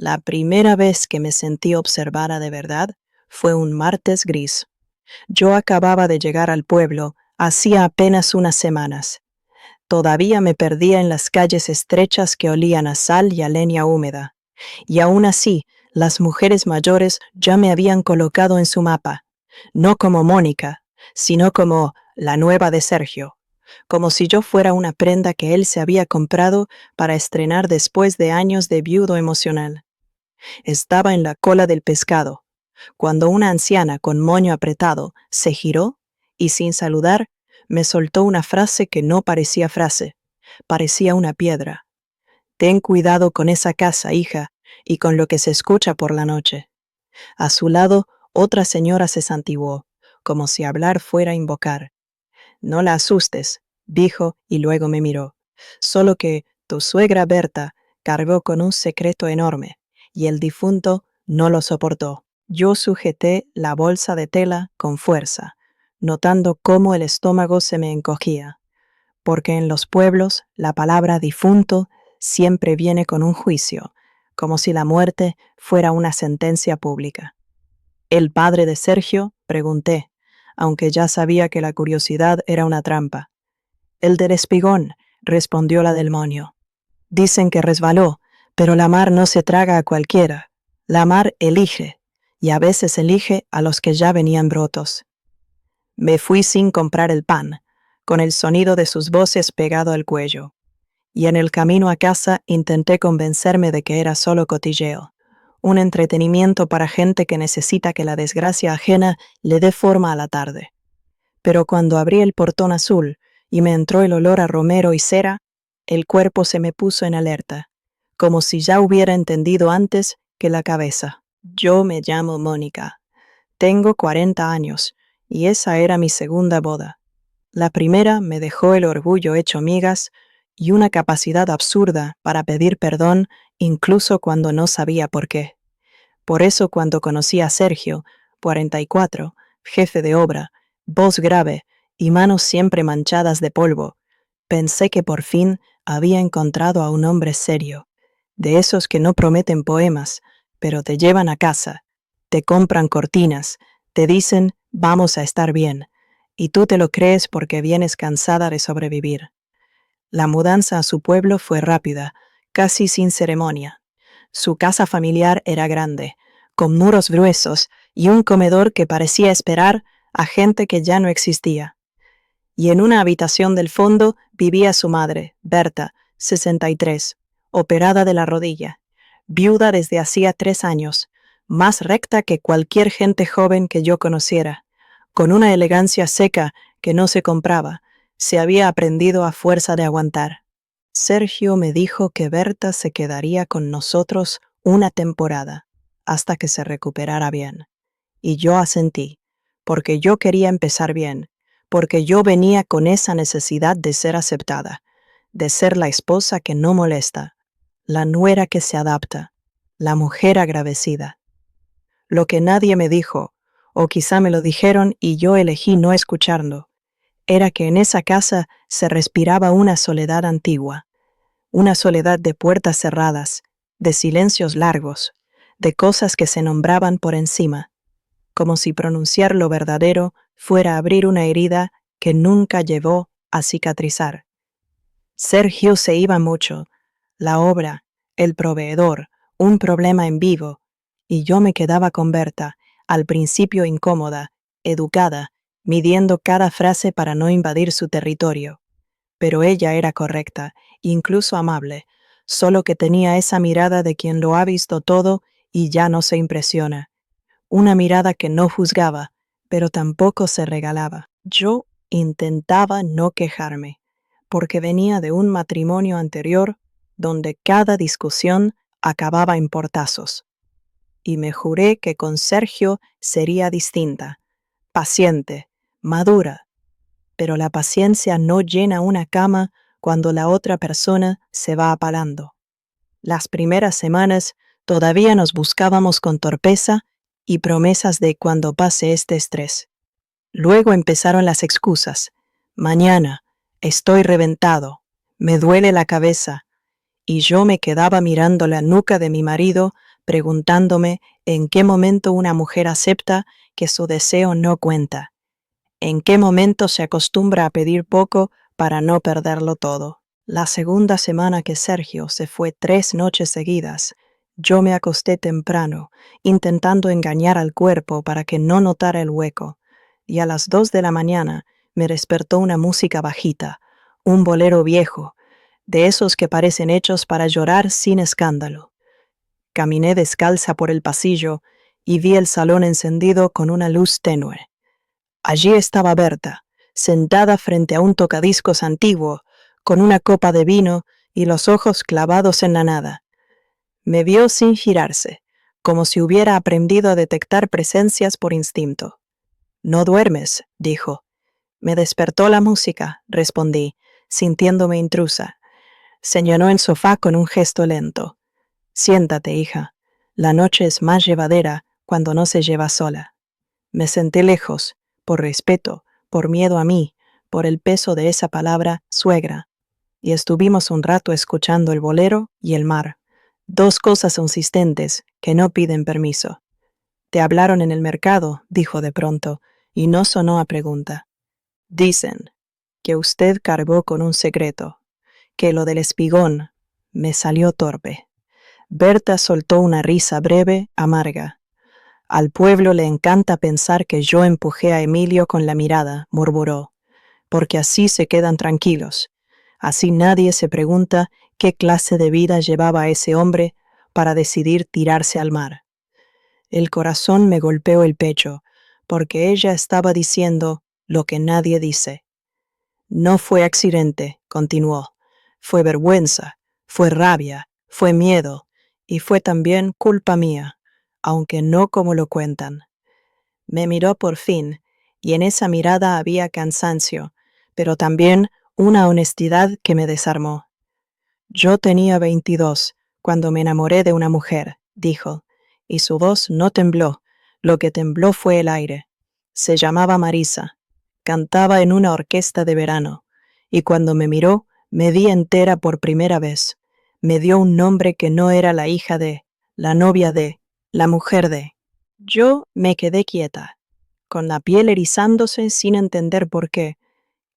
La primera vez que me sentí observada de verdad fue un martes gris. Yo acababa de llegar al pueblo hacía apenas unas semanas. Todavía me perdía en las calles estrechas que olían a sal y a leña húmeda. Y aún así, las mujeres mayores ya me habían colocado en su mapa, no como Mónica, sino como la nueva de Sergio, como si yo fuera una prenda que él se había comprado para estrenar después de años de viudo emocional. Estaba en la cola del pescado, cuando una anciana con moño apretado se giró y sin saludar me soltó una frase que no parecía frase, parecía una piedra. Ten cuidado con esa casa, hija, y con lo que se escucha por la noche. A su lado, otra señora se santiguó, como si hablar fuera invocar. No la asustes, dijo y luego me miró. Solo que tu suegra Berta cargó con un secreto enorme, y el difunto no lo soportó. Yo sujeté la bolsa de tela con fuerza, notando cómo el estómago se me encogía, porque en los pueblos la palabra difunto siempre viene con un juicio, como si la muerte fuera una sentencia pública. ¿El padre de Sergio? Pregunté, aunque ya sabía que la curiosidad era una trampa. El del espigón, respondió la del moño. Dicen que resbaló, pero la mar no se traga a cualquiera. La mar elige, y a veces elige a los que ya venían brotos. Me fui sin comprar el pan, con el sonido de sus voces pegado al cuello. Y en el camino a casa intenté convencerme de que era solo cotilleo, un entretenimiento para gente que necesita que la desgracia ajena le dé forma a la tarde. Pero cuando abrí el portón azul y me entró el olor a romero y cera, el cuerpo se me puso en alerta, como si ya hubiera entendido antes que la cabeza. Yo me llamo Mónica. Tengo 40 años, y esa era mi segunda boda. La primera me dejó el orgullo hecho migas y una capacidad absurda para pedir perdón incluso cuando no sabía por qué. Por eso cuando conocí a Sergio, 44, jefe de obra, voz grave y manos siempre manchadas de polvo, pensé que por fin había encontrado a un hombre serio, de esos que no prometen poemas, pero te llevan a casa, te compran cortinas, te dicen vamos a estar bien, y tú te lo crees porque vienes cansada de sobrevivir. La mudanza a su pueblo fue rápida, casi sin ceremonia. Su casa familiar era grande, con muros gruesos y un comedor que parecía esperar a gente que ya no existía. Y en una habitación del fondo vivía su madre, Berta, 63, operada de la rodilla, viuda desde hacía 3 años, más recta que cualquier gente joven que yo conociera, con una elegancia seca que no se compraba, se había aprendido a fuerza de aguantar. Sergio me dijo que Berta se quedaría con nosotros una temporada, hasta que se recuperara bien. Y yo asentí, porque yo quería empezar bien, porque yo venía con esa necesidad de ser aceptada, de ser la esposa que no molesta, la nuera que se adapta, la mujer agradecida. Lo que nadie me dijo, o quizá me lo dijeron y yo elegí no escucharlo, era que en esa casa se respiraba una soledad antigua, una soledad de puertas cerradas, de silencios largos, de cosas que se nombraban por encima, como si pronunciar lo verdadero fuera abrir una herida que nunca llevó a cicatrizar. Sergio se iba mucho, la obra, el proveedor, un problema en vivo, y yo me quedaba con Berta, al principio incómoda, educada, midiendo cada frase para no invadir su territorio. Pero ella era correcta, incluso amable, solo que tenía esa mirada de quien lo ha visto todo y ya no se impresiona. Una mirada que no juzgaba, pero tampoco se regalaba. Yo intentaba no quejarme, porque venía de un matrimonio anterior donde cada discusión acababa en portazos. Y me juré que con Sergio sería distinta, paciente, madura, pero la paciencia no llena una cama cuando la otra persona se va apalando. Las primeras semanas todavía nos buscábamos con torpeza y promesas de cuando pase este estrés. Luego empezaron las excusas. Mañana, estoy reventado, me duele la cabeza, y yo me quedaba mirando la nuca de mi marido preguntándome en qué momento una mujer acepta que su deseo no cuenta, en qué momento se acostumbra a pedir poco para no perderlo todo. La segunda semana que Sergio se fue 3 noches seguidas, yo me acosté temprano, intentando engañar al cuerpo para que no notara el hueco, y a las 2 de la mañana me despertó una música bajita, un bolero viejo, de esos que parecen hechos para llorar sin escándalo. Caminé descalza por el pasillo y vi el salón encendido con una luz tenue. Allí estaba Berta, sentada frente a un tocadiscos antiguo, con una copa de vino y los ojos clavados en la nada. Me vio sin girarse, como si hubiera aprendido a detectar presencias por instinto. «¿No duermes?», dijo. «Me despertó la música», respondí, sintiéndome intrusa. Señaló el sofá con un gesto lento. «Siéntate, hija. La noche es más llevadera cuando no se lleva sola». Me senté lejos, por respeto, por miedo a mí, por el peso de esa palabra suegra, y estuvimos un rato escuchando el bolero y el mar, 2 cosas consistentes que no piden permiso. «Te hablaron en el mercado», dijo de pronto, y no sonó a pregunta. «Dicen que usted cargó con un secreto, que lo del espigón». Me salió torpe. Berta soltó una risa breve, amarga. «Al pueblo le encanta pensar que yo empujé a Emilio con la mirada», murmuró, «porque así se quedan tranquilos. Así nadie se pregunta qué clase de vida llevaba ese hombre para decidir tirarse al mar». El corazón me golpeó el pecho, porque ella estaba diciendo lo que nadie dice. «No fue accidente», continuó. «Fue vergüenza, fue rabia, fue miedo, y fue también culpa mía, aunque no como lo cuentan». Me miró por fin, y en esa mirada había cansancio, pero también una honestidad que me desarmó. «Yo tenía 22 cuando me enamoré de una mujer», dijo, y su voz no tembló, lo que tembló fue el aire. Se llamaba Marisa, cantaba en una orquesta de verano, y cuando me miró, me vi entera por primera vez. Me dio un nombre que no era la hija de, la novia de, la mujer de. Yo me quedé quieta, con la piel erizándose sin entender por qué.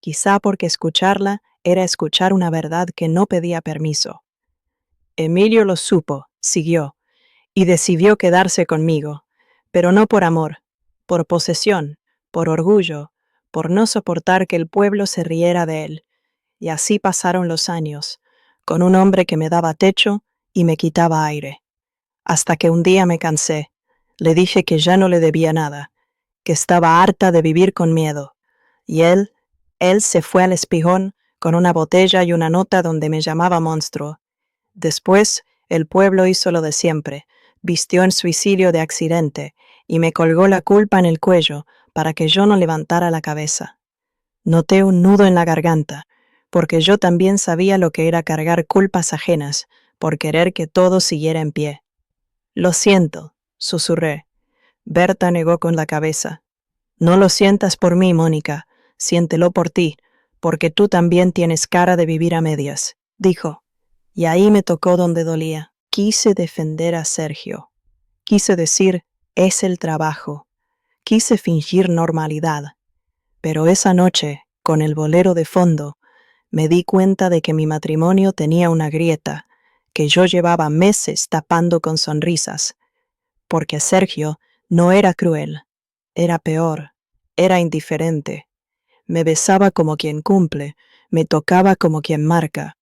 Quizá porque escucharla era escuchar una verdad que no pedía permiso. Emilio lo supo, siguió, y decidió quedarse conmigo, pero no por amor, por posesión, por orgullo, por no soportar que el pueblo se riera de él. Y así pasaron los años, con un hombre que me daba techo y me quitaba aire. Hasta que un día me cansé. Le dije que ya no le debía nada, que estaba harta de vivir con miedo. Y él se fue al espigón con una botella y una nota donde me llamaba monstruo. Después, el pueblo hizo lo de siempre, vistió en suicidio de accidente y me colgó la culpa en el cuello para que yo no levantara la cabeza. Noté un nudo en la garganta, porque yo también sabía lo que era cargar culpas ajenas por querer que todo siguiera en pie. «Lo siento», susurré. Berta negó con la cabeza. «No lo sientas por mí, Mónica, siéntelo por ti, porque tú también tienes cara de vivir a medias», dijo. Y ahí me tocó donde dolía. Quise defender a Sergio. Quise decir, es el trabajo. Quise fingir normalidad. Pero esa noche, con el bolero de fondo, me di cuenta de que mi matrimonio tenía una grieta, que yo llevaba meses tapando con sonrisas, porque Sergio no era cruel, era peor, era indiferente. Me besaba como quien cumple, me tocaba como quien marca,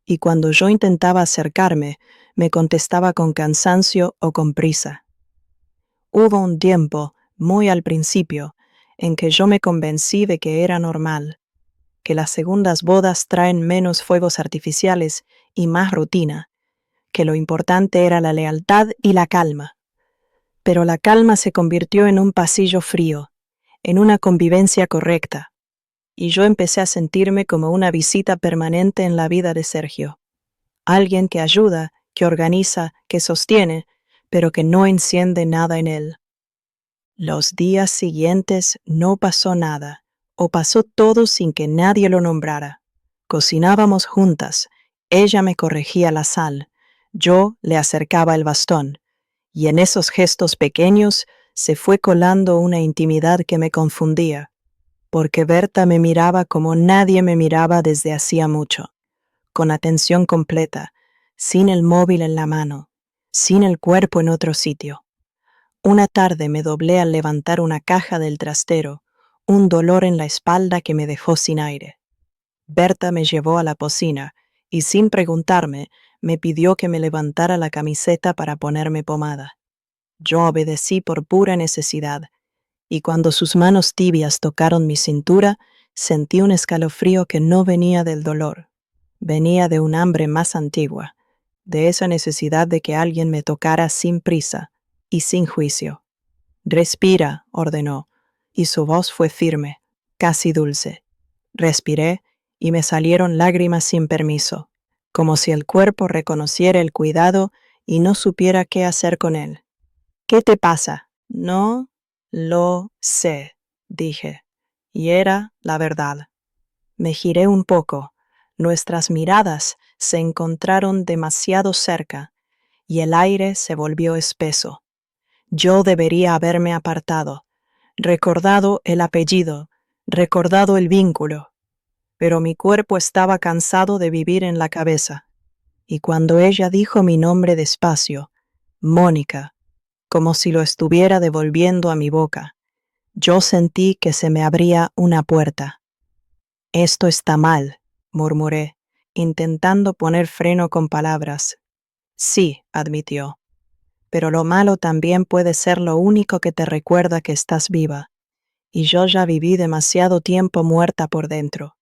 y cuando yo intentaba acercarme, me contestaba con cansancio o con prisa. Hubo un tiempo, muy al principio, en que yo me convencí de que era normal, que las segundas bodas traen menos fuegos artificiales y más rutina, que lo importante era la lealtad y la calma. Pero la calma se convirtió en un pasillo frío, en una convivencia correcta, y yo empecé a sentirme como una visita permanente en la vida de Sergio. Alguien que ayuda, que organiza, que sostiene, pero que no enciende nada en él. Los días siguientes no pasó nada, o pasó todo sin que nadie lo nombrara. Cocinábamos juntas, ella me corregía la sal, yo le acercaba el bastón, y en esos gestos pequeños se fue colando una intimidad que me confundía, porque Berta me miraba como nadie me miraba desde hacía mucho, con atención completa, sin el móvil en la mano, sin el cuerpo en otro sitio. Una tarde me doblé al levantar una caja del trastero, un dolor en la espalda que me dejó sin aire. Berta me llevó a la cocina y sin preguntarme me pidió que me levantara la camiseta para ponerme pomada. Yo obedecí por pura necesidad, y cuando sus manos tibias tocaron mi cintura, sentí un escalofrío que no venía del dolor, venía de un hambre más antigua, de esa necesidad de que alguien me tocara sin prisa y sin juicio. «Respira», ordenó, y su voz fue firme, casi dulce. Respiré y me salieron lágrimas sin permiso, como si el cuerpo reconociera el cuidado y no supiera qué hacer con él. «¿Qué te pasa?» «No lo sé», dije, y era la verdad. Me giré un poco. Nuestras miradas se encontraron demasiado cerca y el aire se volvió espeso. Yo debería haberme apartado, recordado el apellido, recordado el vínculo, pero mi cuerpo estaba cansado de vivir en la cabeza. Y cuando ella dijo mi nombre despacio, Mónica, como si lo estuviera devolviendo a mi boca, yo sentí que se me abría una puerta. «Esto está mal», murmuré, intentando poner freno con palabras. «Sí», admitió, «pero lo malo también puede ser lo único que te recuerda que estás viva, y yo ya viví demasiado tiempo muerta por dentro».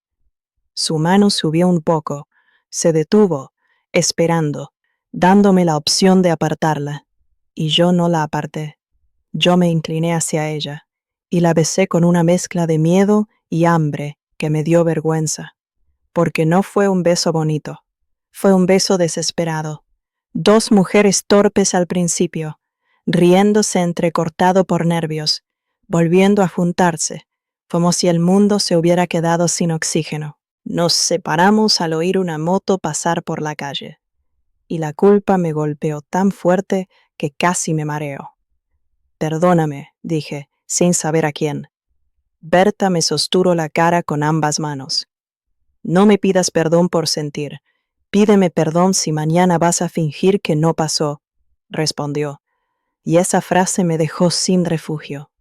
Su mano subió un poco, se detuvo, esperando, dándome la opción de apartarla, y yo no la aparté. Yo me incliné hacia ella, y la besé con una mezcla de miedo y hambre que me dio vergüenza, porque no fue un beso bonito, fue un beso desesperado. Dos mujeres torpes al principio, riéndose entrecortado por nervios, volviendo a juntarse, como si el mundo se hubiera quedado sin oxígeno. Nos separamos al oír una moto pasar por la calle, y la culpa me golpeó tan fuerte que casi me mareo. «Perdóname», dije, sin saber a quién. Berta me sostuvo la cara con ambas manos. «No me pidas perdón por sentir. Pídeme perdón si mañana vas a fingir que no pasó», respondió, y esa frase me dejó sin refugio.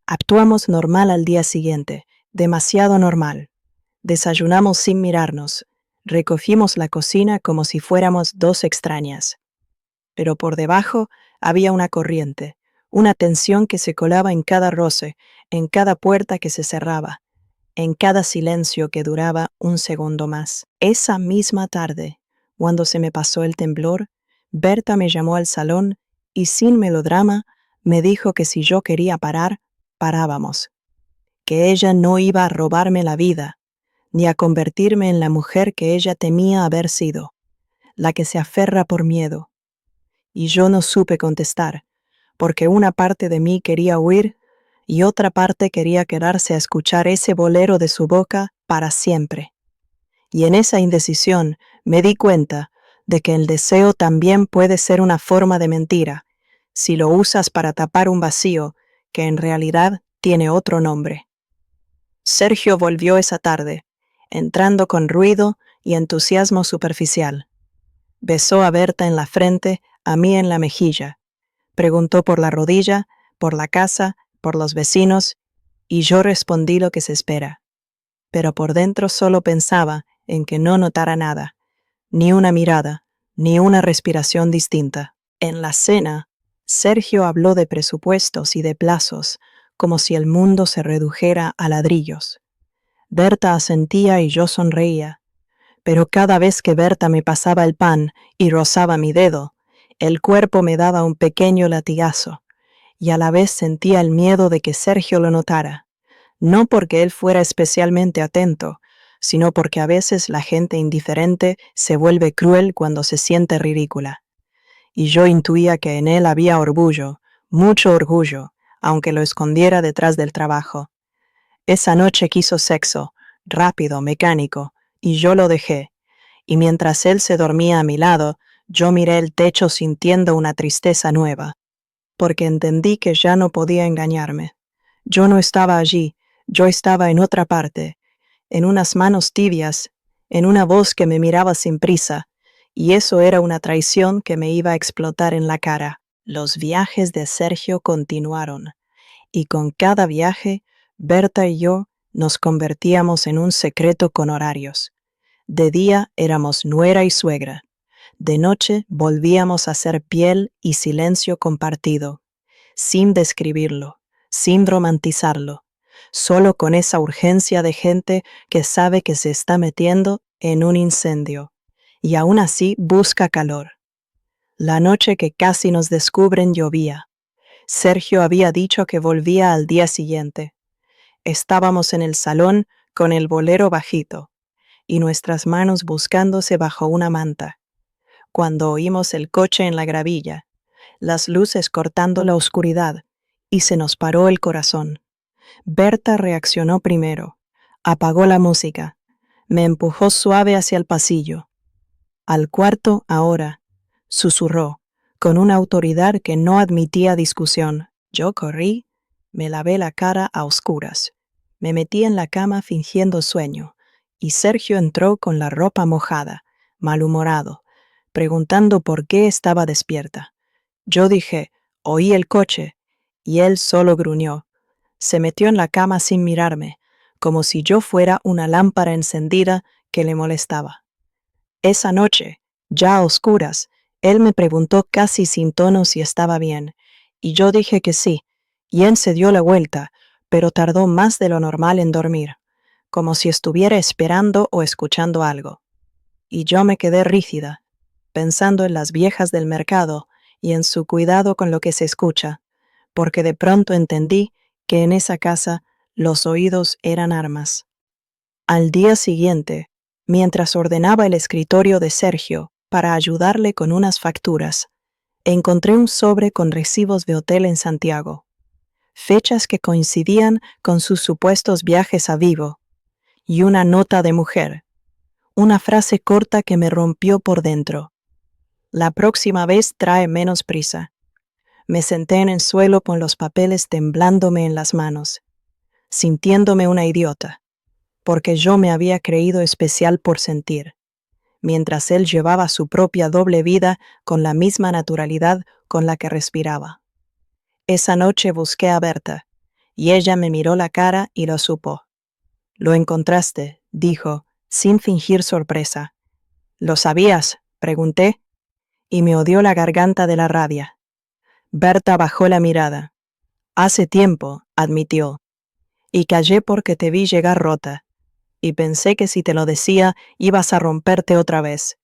Actuamos normal al día siguiente, demasiado normal. Desayunamos sin mirarnos, recogimos la cocina como si fuéramos dos extrañas. Pero por debajo había una corriente, una tensión que se colaba en cada roce, en cada puerta que se cerraba, en cada silencio que duraba un segundo más. Esa misma tarde, cuando se me pasó el temblor, Berta me llamó al salón y sin melodrama me dijo que si yo quería parar, parábamos, que ella no iba a robarme la vida, ni a convertirme en la mujer que ella temía haber sido, la que se aferra por miedo. Y yo no supe contestar, porque una parte de mí quería huir y otra parte quería quedarse a escuchar ese bolero de su boca para siempre. Y en esa indecisión me di cuenta de que el deseo también puede ser una forma de mentira, si lo usas para tapar un vacío que en realidad tiene otro nombre. Sergio volvió esa tarde, entrando con ruido y entusiasmo superficial. Besó a Berta en la frente, a mí en la mejilla. Preguntó por la rodilla, por la casa, por los vecinos, y yo respondí lo que se espera. Pero por dentro solo pensaba en que no notara nada, ni una mirada, ni una respiración distinta. En la cena, Sergio habló de presupuestos y de plazos, como si el mundo se redujera a ladrillos. Berta asentía y yo sonreía, pero cada vez que Berta me pasaba el pan y rozaba mi dedo, el cuerpo me daba un pequeño latigazo, y a la vez sentía el miedo de que Sergio lo notara, no porque él fuera especialmente atento, sino porque a veces la gente indiferente se vuelve cruel cuando se siente ridícula. Y yo intuía que en él había orgullo, mucho orgullo, aunque lo escondiera detrás del trabajo. Esa noche quiso sexo, rápido, mecánico, y yo lo dejé, y mientras él se dormía a mi lado, Yo miré el techo sintiendo una tristeza nueva, porque entendí que ya no podía engañarme. Yo no estaba allí, yo estaba en otra parte, en unas manos tibias, en una voz que me miraba sin prisa, y eso era una traición que me iba a explotar en la cara. Los viajes de Sergio continuaron, y con cada viaje, Berta y yo nos convertíamos en un secreto con horarios. De día éramos nuera y suegra. De noche volvíamos a ser piel y silencio compartido, sin describirlo, sin romantizarlo, solo con esa urgencia de gente que sabe que se está metiendo en un incendio y aún así busca calor. La noche que casi nos descubren llovía. Sergio había dicho que volvía al día siguiente. Estábamos en el salón con el bolero bajito y nuestras manos buscándose bajo una manta, cuando oímos el coche en la gravilla, las luces cortando la oscuridad, y se nos paró el corazón. Berta reaccionó primero, apagó la música, me empujó suave hacia el pasillo. Al cuarto, ahora, susurró, con una autoridad que no admitía discusión. Yo corrí, me lavé la cara a oscuras, me metí en la cama fingiendo sueño, y Sergio entró con la ropa mojada, malhumorado, preguntando por qué estaba despierta. Yo dije, oí el coche, y él solo gruñó. Se metió en la cama sin mirarme, como si yo fuera una lámpara encendida que le molestaba. Esa noche, ya a oscuras, él me preguntó casi sin tono si estaba bien, y yo dije que sí, y él se dio la vuelta, pero tardó más de lo normal en dormir, como si estuviera esperando o escuchando algo. Y yo me quedé rígida, pensando en las viejas del mercado y en su cuidado con lo que se escucha, porque de pronto entendí que en esa casa los oídos eran armas. Al día siguiente, mientras ordenaba el escritorio de Sergio para ayudarle con unas facturas, encontré un sobre con recibos de hotel en Santiago, fechas que coincidían con sus supuestos viajes a Vigo, y una nota de mujer, una frase corta que me rompió por dentro. La próxima vez trae menos prisa. Me senté en el suelo con los papeles temblándome en las manos, sintiéndome una idiota, porque yo me había creído especial por sentir, mientras él llevaba su propia doble vida con la misma naturalidad con la que respiraba. Esa noche busqué a Berta, y ella me miró la cara y lo supo. «Lo encontraste», dijo, sin fingir sorpresa. «¿Lo sabías?», pregunté, y me odió la garganta de la rabia. Berta bajó la mirada. «Hace tiempo», admitió, «y callé porque te vi llegar rota, y pensé que si te lo decía ibas a romperte otra vez.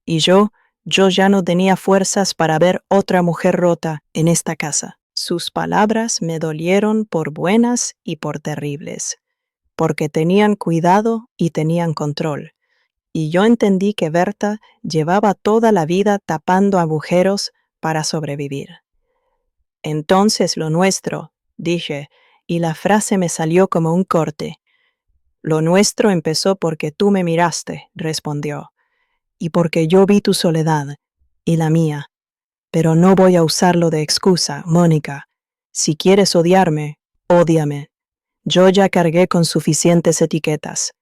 Y yo ya no tenía fuerzas para ver otra mujer rota en esta casa». Sus palabras me dolieron por buenas y por terribles, porque tenían cuidado y tenían control. Y yo entendí que Berta llevaba toda la vida tapando agujeros para sobrevivir. «Entonces lo nuestro», dije, y la frase me salió como un corte. «Lo nuestro empezó porque tú me miraste», respondió, «y porque yo vi tu soledad, y la mía. Pero no voy a usarlo de excusa, Mónica. Si quieres odiarme, ódiame. Yo ya cargué con suficientes etiquetas».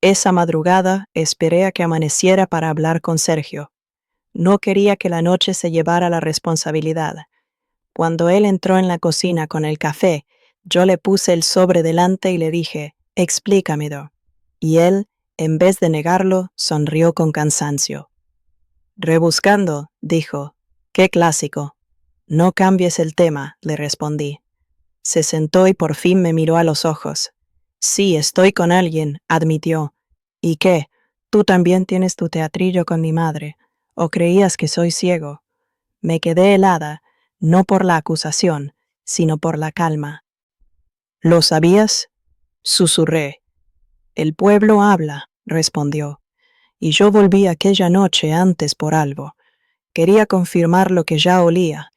Esa madrugada esperé a que amaneciera para hablar con Sergio. No quería que la noche se llevara la responsabilidad. Cuando él entró en la cocina con el café, yo le puse el sobre delante y le dije, «Explícamelo». Y él, en vez de negarlo, sonrió con cansancio. «Rebuscando», dijo, «qué clásico». «No cambies el tema», le respondí. Se sentó y por fin me miró a los ojos. «Sí, estoy con alguien», admitió. «¿Y qué? ¿Tú también tienes tu teatrillo con mi madre? ¿O creías que soy ciego?» Me quedé helada, no por la acusación, sino por la calma. «¿Lo sabías?», susurré. «El pueblo habla», respondió. Y yo volví aquella noche antes por algo. Quería confirmar lo que ya olía.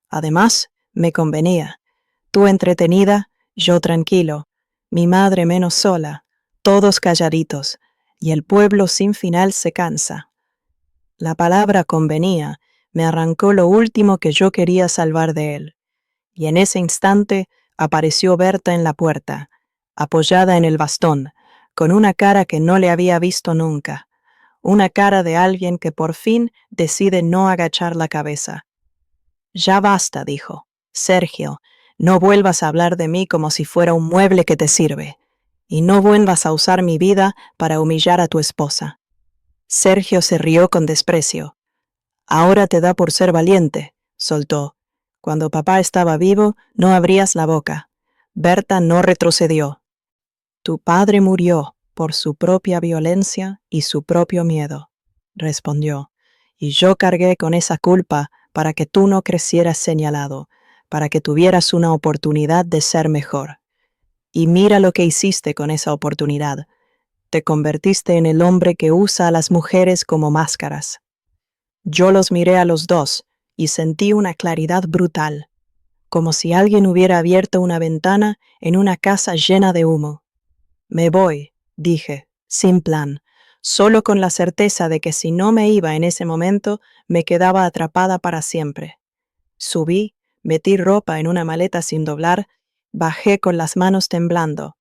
Además, me convenía. Tú entretenida, yo tranquilo. Mi madre menos sola. Todos calladitos. Y el pueblo sin final se cansa. La palabra convenía me arrancó lo último que yo quería salvar de él, y en ese instante apareció Berta en la puerta, apoyada en el bastón, con una cara que no le había visto nunca, una cara de alguien que por fin decide no agachar la cabeza. Ya basta, dijo. Sergio, no vuelvas a hablar de mí como si fuera un mueble que te sirve, y no vuelvas a usar mi vida para humillar a tu esposa. Sergio se rió con desprecio. Ahora te da por ser valiente, soltó. Cuando papá estaba vivo, no abrías la boca. Berta no retrocedió. Tu padre murió por su propia violencia y su propio miedo, respondió, y yo cargué con esa culpa para que tú no crecieras señalado, para que tuvieras una oportunidad de ser mejor. Y mira lo que hiciste con esa oportunidad. Te convertiste en el hombre que usa a las mujeres como máscaras. Yo los miré a los dos y sentí una claridad brutal, como si alguien hubiera abierto una ventana en una casa llena de humo. Me voy, dije, sin plan, solo con la certeza de que si no me iba en ese momento, me quedaba atrapada para siempre. Subí, metí ropa en una maleta sin doblar, bajé con las manos temblando.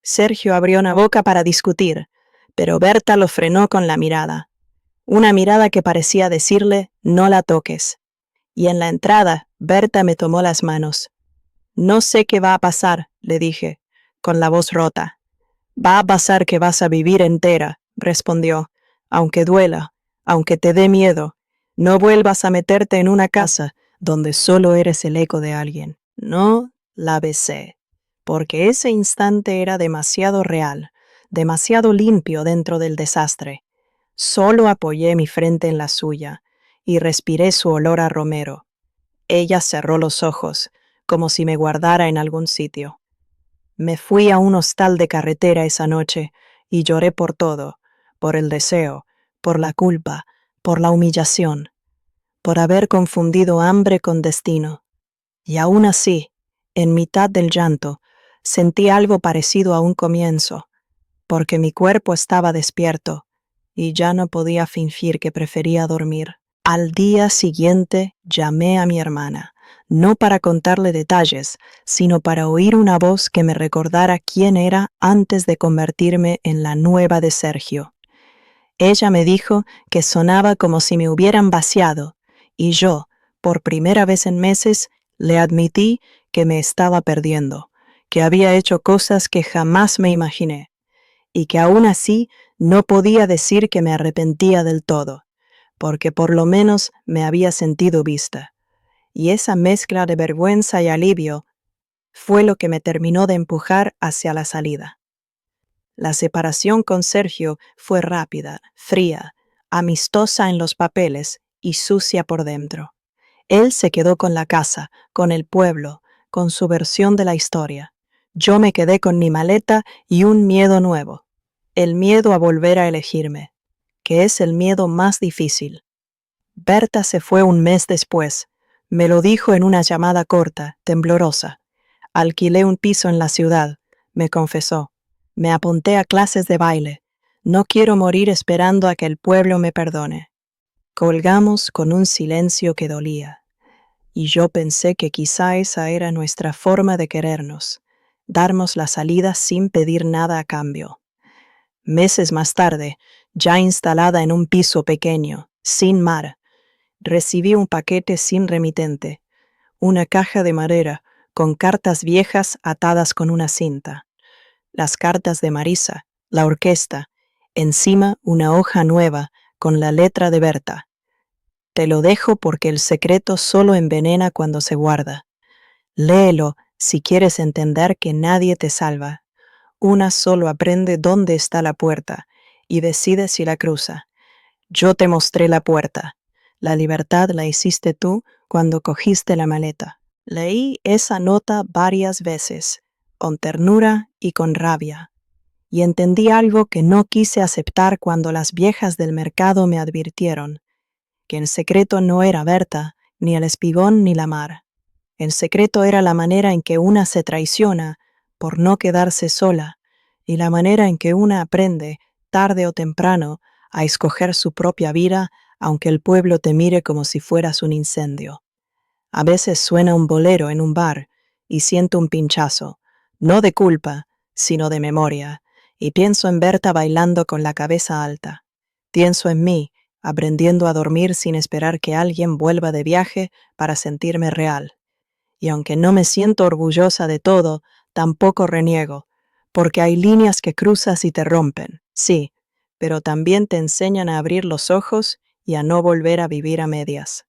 Sergio abrió una boca para discutir, pero Berta lo frenó con la mirada. Una mirada que parecía decirle, no la toques. Y en la entrada, Berta me tomó las manos. No sé qué va a pasar, le dije, con la voz rota. Va a pasar que vas a vivir entera, respondió, aunque duela, aunque te dé miedo. No vuelvas a meterte en una casa donde solo eres el eco de alguien. No la besé, porque ese instante era demasiado real, demasiado limpio dentro del desastre. Solo apoyé mi frente en la suya y respiré su olor a romero. Ella cerró los ojos, como si me guardara en algún sitio. Me fui a un hostal de carretera esa noche y lloré por todo, por el deseo, por la culpa, por la humillación, por haber confundido hambre con destino. Y aún así, en mitad del llanto, sentí algo parecido a un comienzo, porque mi cuerpo estaba despierto y ya no podía fingir que prefería dormir. Al día siguiente llamé a mi hermana, no para contarle detalles, sino para oír una voz que me recordara quién era antes de convertirme en la nueva de Sergio. Ella me dijo que sonaba como si me hubieran vaciado, y yo, por primera vez en meses, le admití que me estaba perdiendo, que había hecho cosas que jamás me imaginé, y que aún así no podía decir que me arrepentía del todo, porque por lo menos me había sentido vista. Y esa mezcla de vergüenza y alivio fue lo que me terminó de empujar hacia la salida. La separación con Sergio fue rápida, fría, amistosa en los papeles y sucia por dentro. Él se quedó con la casa, con el pueblo, con su versión de la historia. Yo me quedé con mi maleta y un miedo nuevo, el miedo a volver a elegirme, que es el miedo más difícil. Berta se fue un mes después. Me lo dijo en una llamada corta, temblorosa. Alquilé un piso en la ciudad, me confesó. Me apunté a clases de baile. No quiero morir esperando a que el pueblo me perdone. Colgamos con un silencio que dolía. Y yo pensé que quizá esa era nuestra forma de querernos, darnos la salida sin pedir nada a cambio. Meses más tarde, ya instalada en un piso pequeño, sin mar, recibí un paquete sin remitente, una caja de madera con cartas viejas atadas con una cinta. Las cartas de Marisa, la orquesta, encima una hoja nueva con la letra de Berta. Te lo dejo porque el secreto solo envenena cuando se guarda. Léelo si quieres entender que nadie te salva. Una solo aprende dónde está la puerta y decide si la cruza. Yo te mostré la puerta. La libertad la hiciste tú cuando cogiste la maleta. Leí esa nota varias veces, con ternura y con rabia, y entendí algo que no quise aceptar cuando las viejas del mercado me advirtieron, que el secreto no era Berta, ni el espigón ni la mar. El secreto era la manera en que una se traiciona por no quedarse sola, y la manera en que una aprende, tarde o temprano, a escoger su propia vida aunque el pueblo te mire como si fueras un incendio. A veces suena un bolero en un bar y siento un pinchazo, no de culpa, sino de memoria, y pienso en Berta bailando con la cabeza alta. Pienso en mí, aprendiendo a dormir sin esperar que alguien vuelva de viaje para sentirme real. Y aunque no me siento orgullosa de todo, tampoco reniego, porque hay líneas que cruzas y te rompen, sí, pero también te enseñan a abrir los ojos y a no volver a vivir a medias.